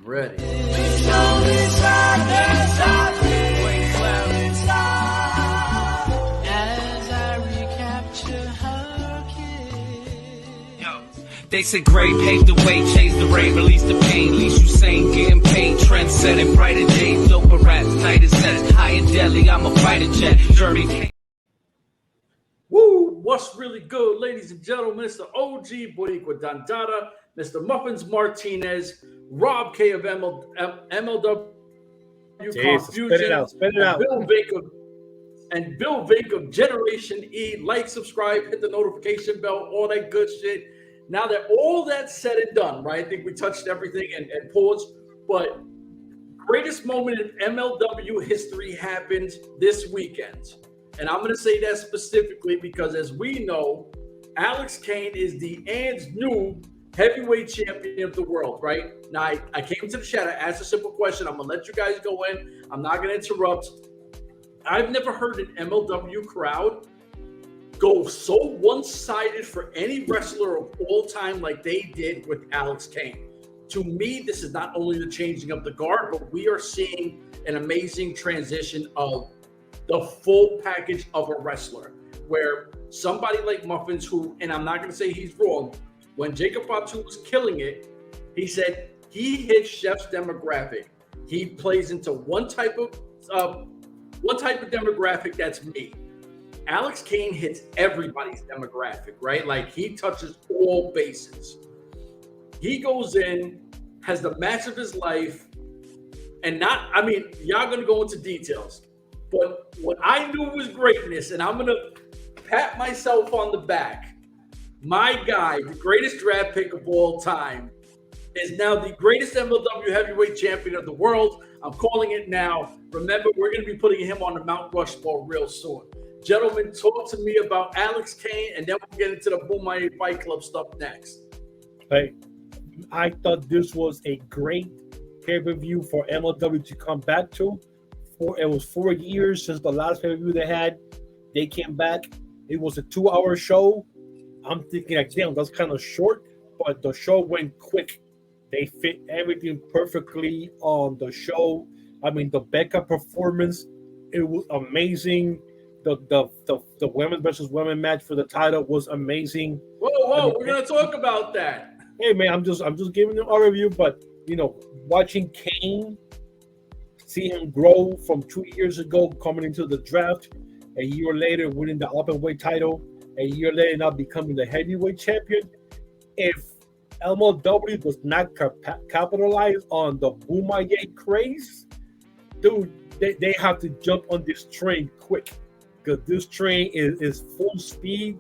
Ready. They said gray paved the way, chased the rain, release the pain, least you sane, getting paid, trend setting, brighter days, doper raps, tighter sets, high and deadly, I'm a fighter jet, journey. Woo! What's really good, ladies and gentlemen? Mr. OG Boricua Dandada, Mr. Muffins Martinez, Rob K of MLW Confusion, spit it out. Bill Vink of Generation E. Like, subscribe, hit the notification bell, all that good shit. Now that all that's said and done, right? I think we touched everything and paused, but greatest moment in MLW history happened this weekend. And I'm going to say that specifically because, as we know, Alex Kane is the new heavyweight champion of the world, right? Now, I came to the chat. I asked a simple question. I'm going to let you guys go in. I'm not going to interrupt. I've never heard an MLW crowd go so one-sided for any wrestler of all time like they did with Alex Kane. To me, this is not only the changing of the guard, but we are seeing an amazing transition of the full package of a wrestler, where somebody like Muffins, who, and I'm not going to say he's wrong, when Jacob Fatu was killing it, he said he hits Chef's demographic. He plays into one type of demographic, that's me. Alex Kane hits everybody's demographic, right? Like, he touches all bases. He goes in, has the match of his life, and y'all going to go into details. But what I knew was greatness, and I'm going to pat myself on the back. My guy, the greatest draft pick of all time, is now the greatest MLW heavyweight champion of the world. I'm calling it now. Remember, we're going to be putting him on the Mount Rushmore real soon. Gentlemen, talk to me about Alex Kane, and then we'll get into the Bomaye Fight Club stuff next. Hey, I thought this was a great pay-per-view for MLW to come back to. It was 4 years since the last pay-per-view they had. They came back. It was a 2-hour show. I'm thinking, like, damn, that's kind of short, but the show went quick. They fit everything perfectly on the show. I mean, the Becca performance, it was amazing. The women versus women match for the title was amazing. Whoa, we're gonna talk about that. Hey man, I'm just giving them a review, but watching Kane, see him grow from 2 years ago coming into the draft, a year later winning the openweight title, a year later now becoming the heavyweight champion. If MLW does not capitalize on the Bomaye craze, dude, they have to jump on this train quick. Because this train is full speed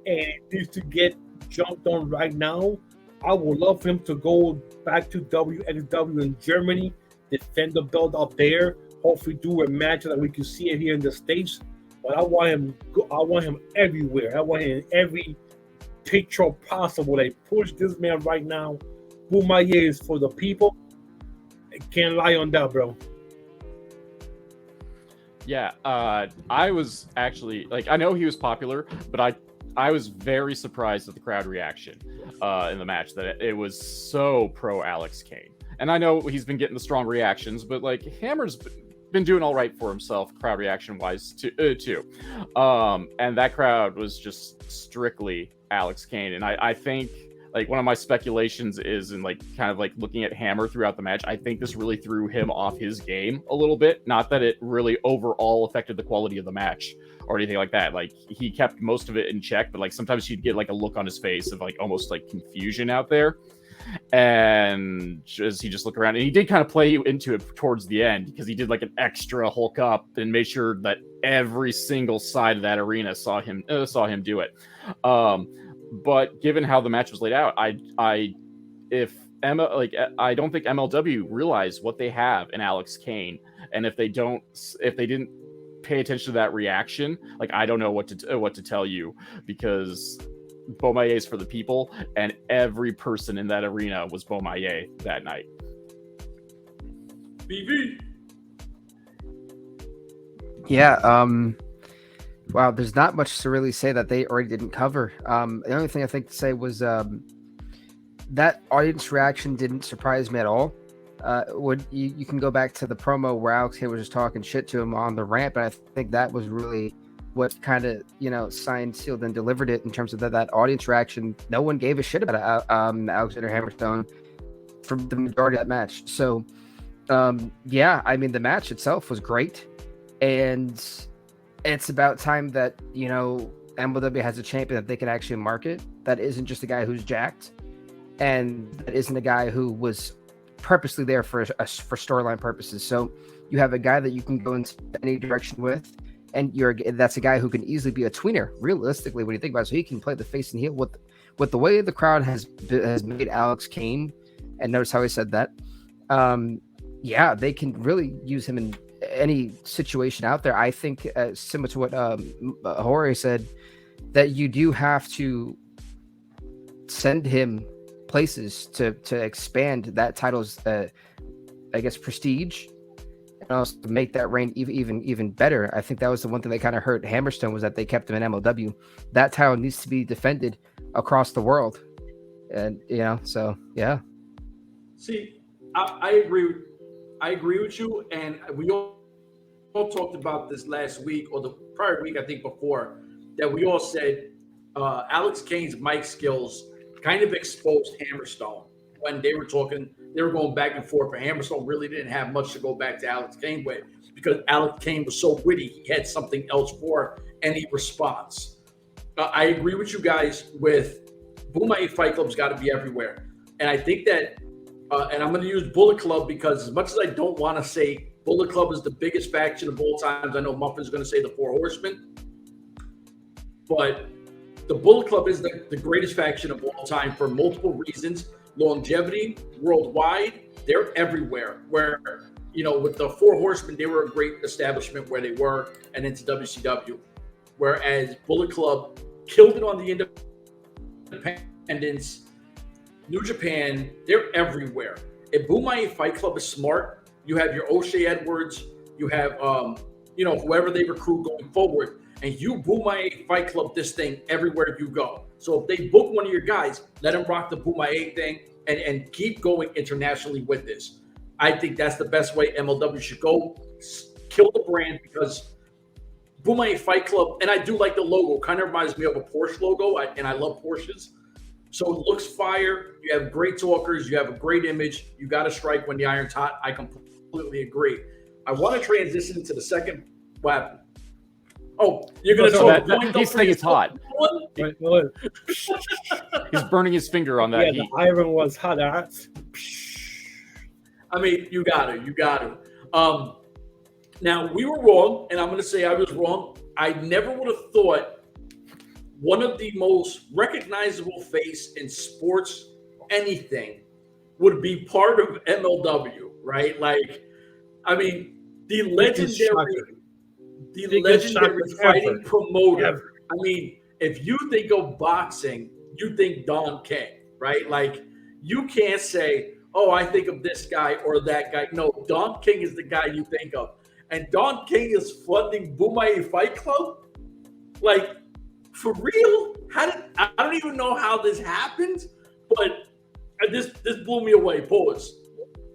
and it needs to get jumped on right now. I would love him to go back to WXW in Germany, defend the belt up there, hopefully do a match that we can see it here in the States. But I want him everywhere. I want him in every picture possible. They push this man right now. Bomaye is for the people. I can't lie on that, bro. Yeah, I was actually, I know he was popular, but I was very surprised at the crowd reaction in the match, that it was so pro Alex Kane. And I know he's been getting the strong reactions, but Hammer's been doing all right for himself, crowd reaction wise too. And that crowd was just strictly Alex Kane. And I think one of my speculations is in looking at Hammer throughout the match, I think this really threw him off his game a little bit. Not that it really overall affected the quality of the match or anything like that. He kept most of it in check, but sometimes you'd get a look on his face of almost confusion out there. And as he just looked around, and he did kind of play into it towards the end, because he did an extra Hulk up and made sure that every single side of that arena saw him do it. But given how the match was laid out, I don't think MLW realized what they have in Alex Kane, and if they didn't pay attention to that reaction, I don't know what to tell you, because Bomaye is for the people, and every person in that arena was Bomaye that night. BV. Yeah. Wow, there's not much to really say that they already didn't cover. The only thing I think to say was that audience reaction didn't surprise me at all. You can go back to the promo where Alex Kane was just talking shit to him on the rant, but I think that was really what kind of, signed, sealed, and delivered it in terms of that audience reaction. No one gave a shit about Alexander Hammerstone for the majority of that match. So, yeah, I mean, the match itself was great, and it's about time that, MLW has a champion that they can actually market, that isn't just a guy who's jacked, and that isn't a guy who was purposely there for storyline purposes. So you have a guy that you can go into any direction with, and that's a guy who can easily be a tweener, realistically, when you think about it. So he can play the face and heel with the way the crowd has made Alex Kane, and notice how he said that. Yeah, they can really use him in any situation out there. I think similar to what Jorge said, that you do have to send him places to expand that title's prestige, and also to make that reign even better. I think that was the one thing that kind of hurt Hammerstone, was that they kept him in MLW. That title needs to be defended across the world, and so yeah. See, I agree with you, and we all talked about this last week or the prior week, I think before, that we all said Alex Kane's mic skills kind of exposed Hammerstone when they were talking. They were going back and forth, but Hammerstone really didn't have much to go back to Alex Kane with, because Alex Kane was so witty. He had something else for any response. I agree with you guys with Bomaye Fight Club's got to be everywhere. And I think that, and I'm going to use Bullet Club, because as much as I don't want to say Bullet Club is the biggest faction of all times, I know Muffin's going to say the Four Horsemen, but the Bullet Club is the greatest faction of all time for multiple reasons. Longevity, worldwide, they're everywhere. Where, with the Four Horsemen, they were a great establishment where they were and into WCW. Whereas Bullet Club killed it on the independents, New Japan, they're everywhere. If Bomaye Fight Club is smart, you have your O'Shea Edwards, you have, whoever they recruit going forward, and you Bomaye Fight Club this thing everywhere you go. So if they book one of your guys, let them rock the Bomaye thing and keep going internationally with this. I think that's the best way MLW should go. Kill the brand, because Bomaye Fight Club, and I do like the logo, kind of reminds me of a Porsche logo, and I love Porsches. So it looks fire. You have great talkers. You have a great image. You got to strike when the iron's hot. I completely agree. I want to transition to the second weapon. Oh, you're going to talk that he's saying it's hot. Wait. He's burning his finger on that heat. The iron was hot. I mean, you got to. Now, we were wrong, and I'm going to say I was wrong. I never would have thought one of the most recognizable face in sports anything would be part of MLW, right? Like, I mean, the legendary fighting promoter. Ever. I mean, if you think of boxing, you think Don King, right? Like, you can't say, oh, I think of this guy or that guy. No, Don King is the guy you think of. And Don King is funding Bomaye Fight Club? Like, for real? I don't even know how this happened, but this blew me away. Pause.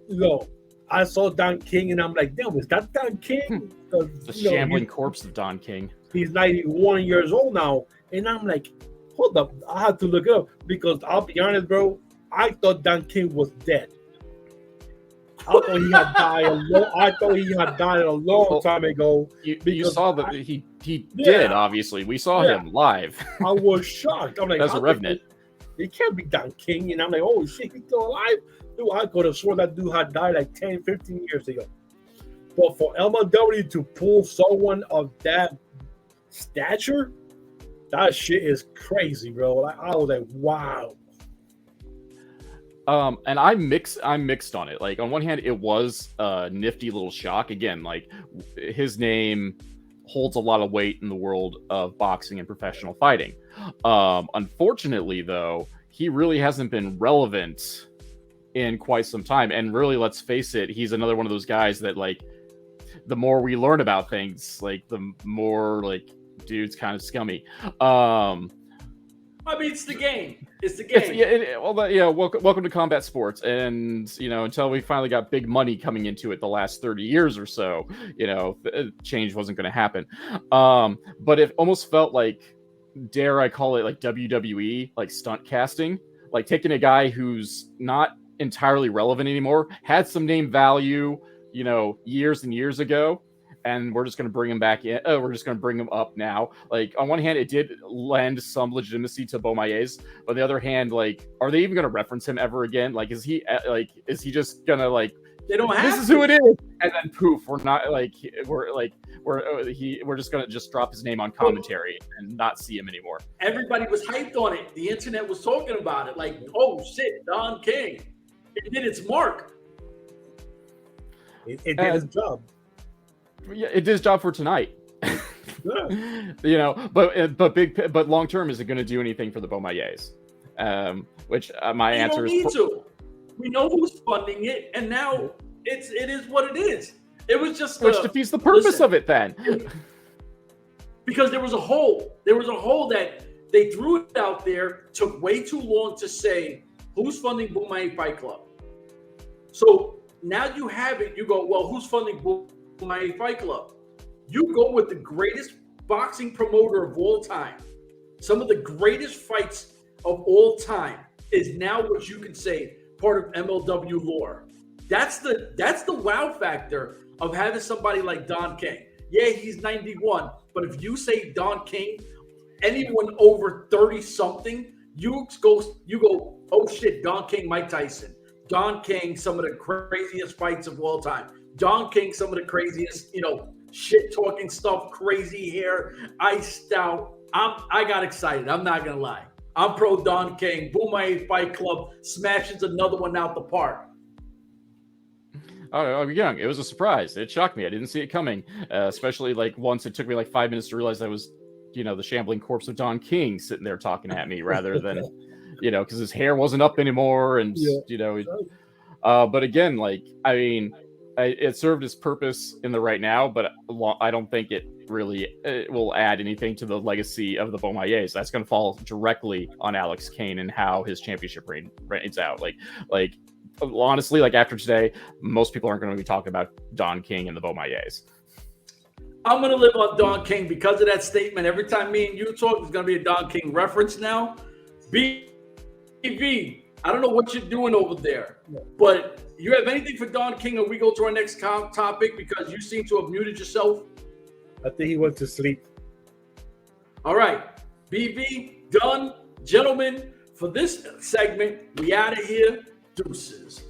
No, I saw Don King and I'm like, damn, is that Don King? The shambling corpse of Don King. He's 91 years old now. And I'm like, hold up, I have to look it up, because I'll be honest, bro, I thought Don King was dead. I thought he had died a long time ago. You saw that he did, obviously. We saw him live. I was shocked. I'm like, as a Revenant. It can't be Don King. And I'm like, oh shit, he's still alive? Dude, I could have sworn that dude had died like 10, 15 years ago. But for MLW to pull someone of that stature, that shit is crazy, bro. Like, I was like, wow. And I'm mixed on it. Like, on one hand, it was a nifty little shock. Again, like, his name holds a lot of weight in the world of boxing and professional fighting. Unfortunately, though, he really hasn't been relevant in quite some time. And really, let's face it, he's another one of those guys that, like, the more we learn about things, like, the more, like, dude's kind of scummy. I mean, it's the game. It's the game. Welcome to combat sports, and until we finally got big money coming into it the last 30 years or so, change wasn't going to happen. But it almost felt like, dare I call it, like WWE, like stunt casting, like taking a guy who's not entirely relevant anymore, had some name value, years and years ago, and we're just going to bring him back in. We're just going to bring him up now. Like, on one hand, it did lend some legitimacy to Bomaye's, but on the other hand, like, are they even going to reference him ever again? Like, is he just going to, like, they don't have this is who it is, and then poof, we're not, like, we're just going to just drop his name on commentary and not see him anymore. Everybody was hyped on it. The internet was talking about it. Like, oh shit, Don King. It did its mark. It did its job. Yeah, it did its job for tonight. Yeah. But long term, is it going to do anything for the Bomayes? Which my answer is we know who's funding it, and now it is what it is. It was just which defeats the purpose of it then. Because there was a hole. There was a hole that they threw it out there. Took way too long to say who's funding Bomaye Fight Club. So now you have it. You go, well, who's funding Bomaye Fight Club? You go with the greatest boxing promoter of all time. Some of the greatest fights of all time is now what you can say part of MLW lore. That's the wow factor of having somebody like Don King. Yeah, he's 91, but if you say Don King, anyone over 30 something, you go, oh shit, Don King, Mike Tyson. Don King, some of the craziest fights of all time. Don King, some of the craziest, shit talking stuff, crazy hair, iced out. I got excited. I'm not gonna lie. I'm pro Don King. Bomaye Fight Club smashes another one out the park. Oh, young. It was a surprise. It shocked me. I didn't see it coming. Especially like once it took me like 5 minutes to realize I was, the shambling corpse of Don King sitting there talking at me rather than, because his hair wasn't up anymore. And, but again, like, I mean, it served its purpose in the right now, but I don't think it really will add anything to the legacy of the Bomayes. That's going to fall directly on Alex Kane and how his championship reign reigns out. Like honestly, like after today, most people aren't going to be talking about Don King and the Bomayes. I'm going to live on Don King because of that statement. Every time me and you talk, there's going to be a Don King reference now. BV, I don't know what you're doing over there, but you have anything for Don King, or we go to our next topic because you seem to have muted yourself? I think he went to sleep. All right. BV, done. Gentlemen, for this segment, we out of here. Deuces.